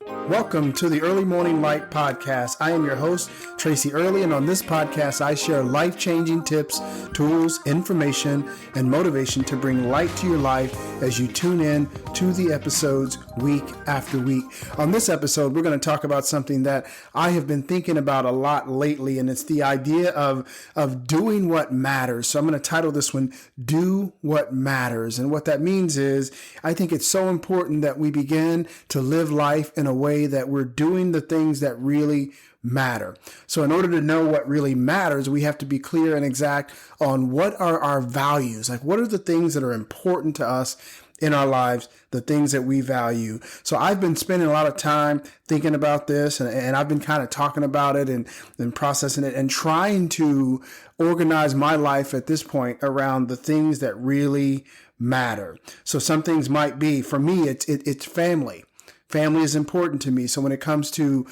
Welcome to the Early Morning Light Podcast. I am your host, Tracy Early, and on this podcast, I share life-changing tips, tools, information, and motivation to bring light to your life as you tune in to the episodes week after week. On this episode, we're going to talk about something that I have been thinking about a lot lately, and it's the idea of doing what matters. So I'm going to title this one, Do What Matters. And what that means is, I think it's so important that we begin to live life in a way that we're doing the things that really matter. So in order to know what really matters, we have to be clear and exact on what are our values. Like, what are the things that are important to us in our lives, the things that we value. So I've been spending a lot of time thinking about this, and I've been kind of talking about it and processing it and trying to organize my life at this point around the things that really matter. So some things might be, for me, it's family. Family is important to me. So when it comes to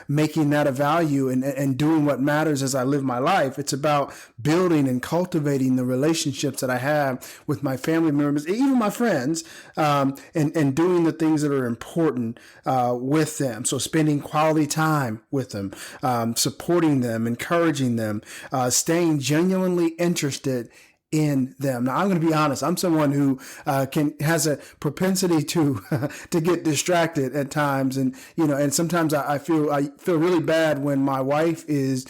making that a value and doing what matters as I live my life, it's about building and cultivating the relationships that I have with my family members, even my friends, and doing the things that are important with them. So spending quality time with them, supporting them, encouraging them, staying genuinely interested in them. Now, I'm going to be honest. I'm someone who has a propensity to to get distracted at times, and sometimes I feel really bad when my wife is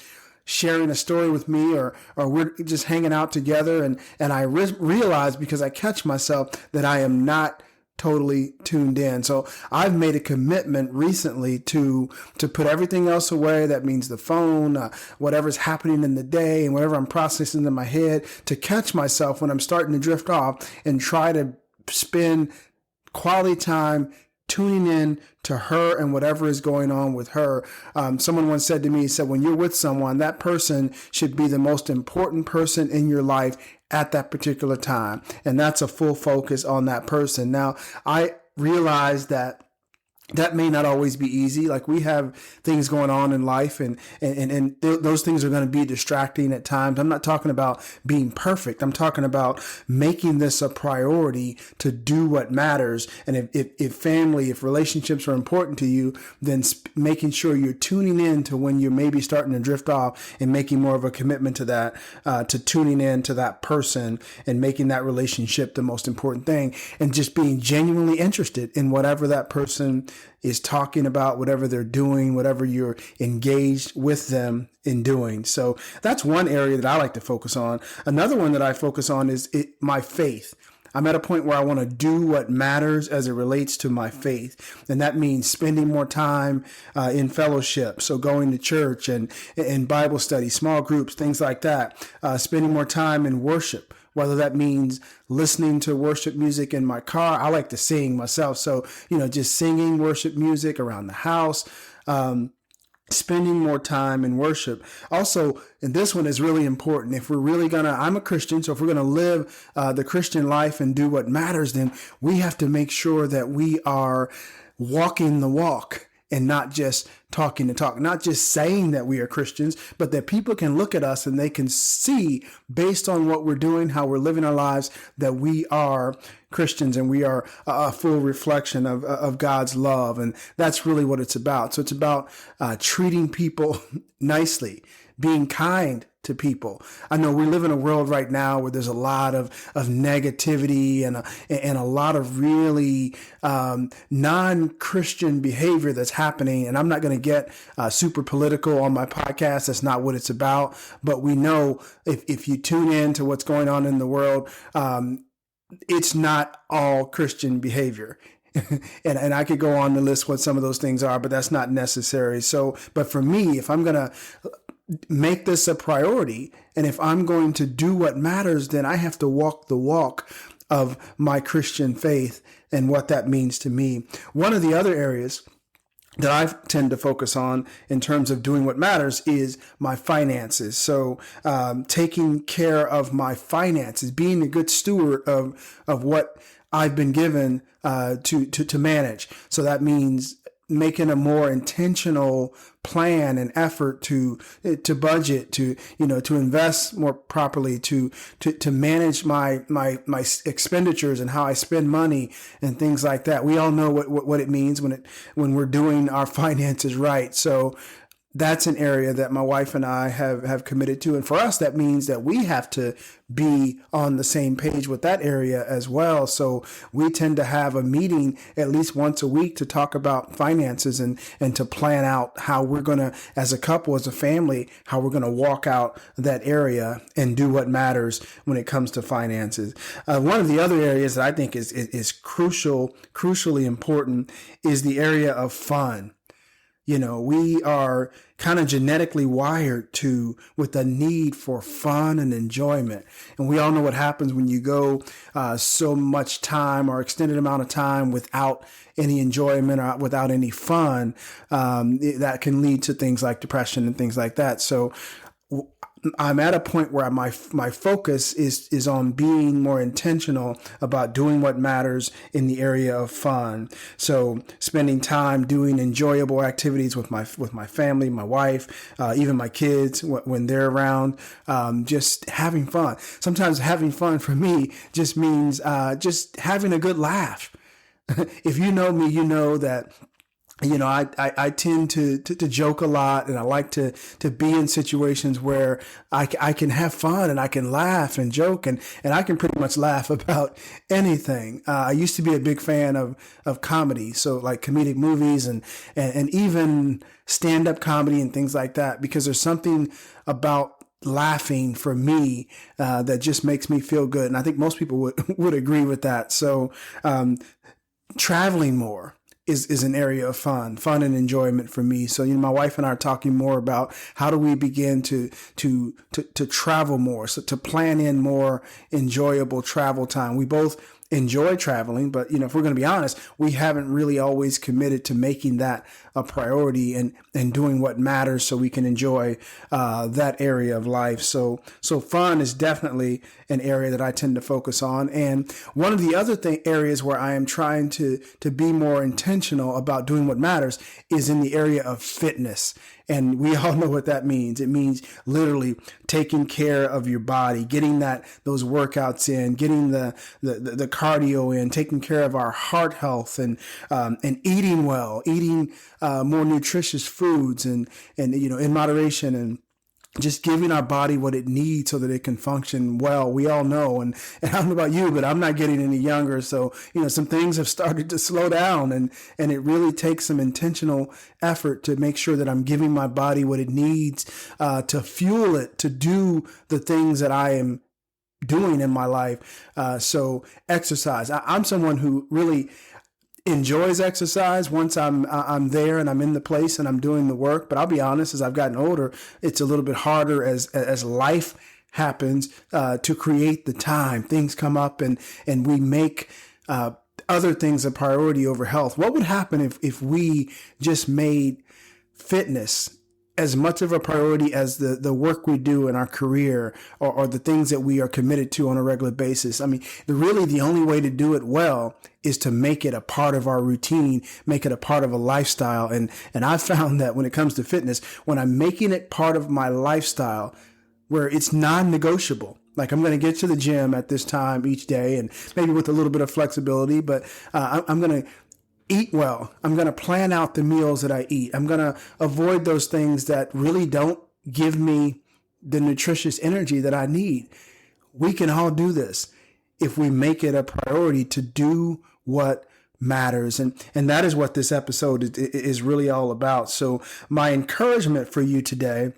sharing a story with me, or we're just hanging out together, and I realize, because I catch myself, that I am not totally tuned in. So I've made a commitment recently to put everything else away. That means the phone, whatever's happening in the day and whatever I'm processing in my head, to catch myself when I'm starting to drift off and try to spend quality time tuning in to her and whatever is going on with her. Someone once said to me, he said, when you're with someone, that person should be the most important person in your life at that particular time. And that's a full focus on that person. Now, I realize that may not always be easy. Like, we have things going on in life, and those things are going to be distracting at times. I'm not talking about being perfect. I'm talking about making this a priority to do what matters. And if family, if relationships are important to you, then making sure you're tuning in to when you're maybe starting to drift off, and making more of a commitment to that, to tuning in to that person and making that relationship the most important thing, and just being genuinely interested in whatever that person is talking about, whatever they're doing, whatever you're engaged with them in doing. So that's one area that I like to focus on. Another one that I focus on is my faith. I'm at a point where I want to do what matters as it relates to my faith. And that means spending more time in fellowship. So going to church and Bible study, small groups, things like that. Spending more time in worship, whether that means listening to worship music in my car. I like to sing myself. So, just singing worship music around the house, spending more time in worship. Also, and this one is really important. If we're really I'm a Christian, so if we're going to live the Christian life and do what matters, then we have to make sure that we are walking the walk and not just talking the talk, not just saying that we are Christians, but that people can look at us and they can see, based on what we're doing, how we're living our lives, that we are Christians and we are a full reflection of God's love. And that's really what it's about. So it's about treating people nicely, being kind to people. I know we live in a world right now where there's a lot of negativity and a lot of really non-Christian behavior that's happening. And I'm not going to get super political on my podcast. That's not what it's about. But we know if you tune in to what's going on in the world, it's not all Christian behavior. And I could go on to list what some of those things are, but that's not necessary. So, but for me, if I'm going to make this a priority, and if I'm going to do what matters, then I have to walk the walk of my Christian faith and what that means to me. One of the other areas that I tend to focus on in terms of doing what matters is my finances. So taking care of my finances, being a good steward of what I've been given to manage. So that means making a more intentional plan and effort to budget, to invest more properly, to manage my expenditures and how I spend money and things like that. We all know what it means when we're doing our finances right. So that's an area that my wife and I have committed to. And for us, that means that we have to be on the same page with that area as well. So we tend to have a meeting at least once a week to talk about finances and to plan out how we're going to, as a couple, as a family, how we're going to walk out that area and do what matters when it comes to finances. One of the other areas that I think is crucially important is the area of fun. We are kind of genetically wired with a need for fun and enjoyment. And we all know what happens when you go so much time or extended amount of time without any enjoyment or without any fun. That can lead to things like depression and things like that. So I'm at a point where my focus is on being more intentional about doing what matters in the area of fun. So spending time doing enjoyable activities with my family, my wife, even my kids when they're around, just having fun. Sometimes having fun for me just means just having a good laugh. If you know me, you know that I tend to joke a lot, and I like to be in situations where I can have fun and I can laugh and joke, and I can pretty much laugh about anything. I used to be a big fan of comedy. So like comedic movies and even stand-up comedy and things like that, because there's something about laughing for me that just makes me feel good. And I think most people would agree with that. So traveling more is an area of fun and enjoyment for me. So, my wife and I are talking more about how do we begin to travel more, so to plan in more enjoyable travel time. We both enjoy traveling, but if we're going to be honest, we haven't really always committed to making that a priority and doing what matters so we can enjoy that area of life. So fun is definitely an area that I tend to focus on. And one of the other areas where I am trying to be more intentional about doing what matters is in the area of fitness. And we all know what that means. It means literally taking care of your body, getting those workouts in, getting the cardio in, taking care of our heart health, and eating well, eating more nutritious foods, and in moderation, and just giving our body what it needs so that it can function well. We all know, and I don't know about you, but I'm not getting any younger. So, some things have started to slow down, and it really takes some intentional effort to make sure that I'm giving my body what it needs to fuel it, to do the things that I am doing in my life. So exercise. I'm someone who really enjoys exercise once I'm there and I'm in the place and I'm doing the work. But I'll be honest, as I've gotten older, it's a little bit harder as life happens to create the time. Things come up and we make other things a priority over health. What would happen if we just made fitness as much of a priority as the work we do in our career or the things that we are committed to on a regular basis? I mean, the only way to do it well is to make it a part of our routine, make it a part of a lifestyle. And I've found that when it comes to fitness, when I'm making it part of my lifestyle, where it's non-negotiable, like I'm going to get to the gym at this time each day, and maybe with a little bit of flexibility, but I'm going to eat well. I'm going to plan out the meals that I eat. I'm going to avoid those things that really don't give me the nutritious energy that I need. We can all do this if we make it a priority to do what matters. And that is what this episode is really all about. So my encouragement for you today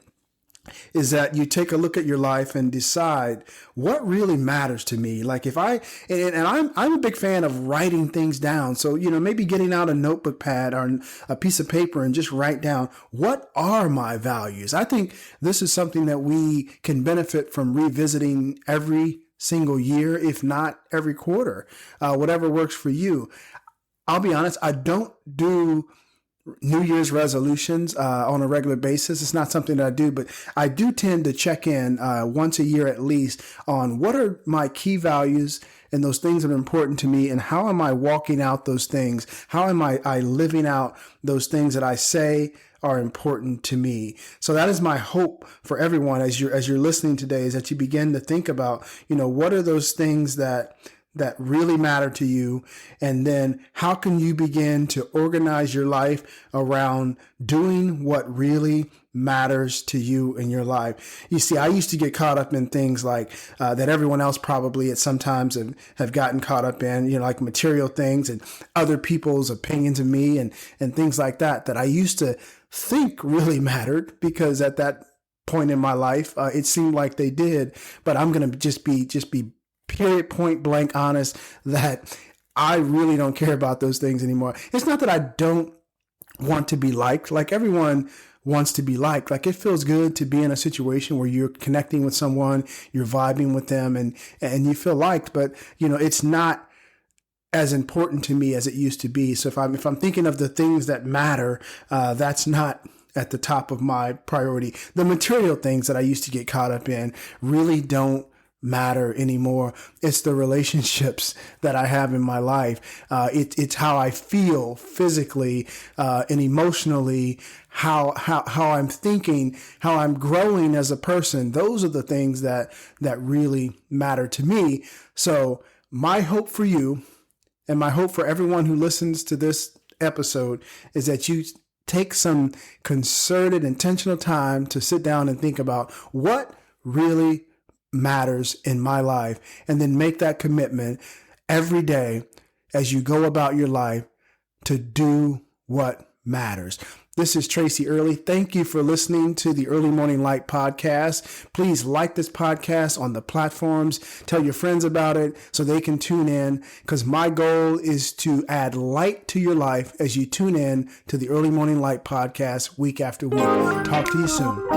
is that you take a look at your life and decide what really matters to me. Like I'm a big fan of writing things down. So, maybe getting out a notebook pad or a piece of paper and just write down, what are my values? I think this is something that we can benefit from revisiting every single year, if not every quarter, whatever works for you. I'll be honest, I don't do New Year's resolutions on a regular basis. It's not something that I do, but I do tend to check in once a year at least on what are my key values and those things that are important to me, and how am I walking out those things? How am I living out those things that I say are important to me? So that is my hope for everyone as you're listening today, is that you begin to think about, what are those things that really matter to you, and then how can you begin to organize your life around doing what really matters to you in your life. You see, I used to get caught up in things like that everyone else probably at some times have gotten caught up in, like material things and other people's opinions of me and things like that I used to think really mattered, because at that point in my life, it seemed like they did. But I'm going to just be period, point blank honest that I really don't care about those things anymore. It's not that I don't want to be liked. Like, everyone wants to be liked. Like, it feels good to be in a situation where you're connecting with someone, you're vibing with them, and you feel liked. But, it's not as important to me as it used to be. So if I'm thinking of the things that matter, that's not at the top of my priority. The material things that I used to get caught up in really don't matter anymore. It's the relationships that I have in my life. It's how I feel physically and emotionally, how I'm thinking, how I'm growing as a person. Those are the things that really matter to me. So my hope for you, and my hope for everyone who listens to this episode, is that you take some concerted, intentional time to sit down and think about what really matters in my life, and then make that commitment every day as you go about your life to do what matters. This is Tracy Early. Thank you for listening to the Early Morning Light podcast. Please like this podcast on the platforms. Tell your friends about it so they can tune in, because my goal is to add light to your life as you tune in to the Early Morning Light podcast week after week. Talk to you soon.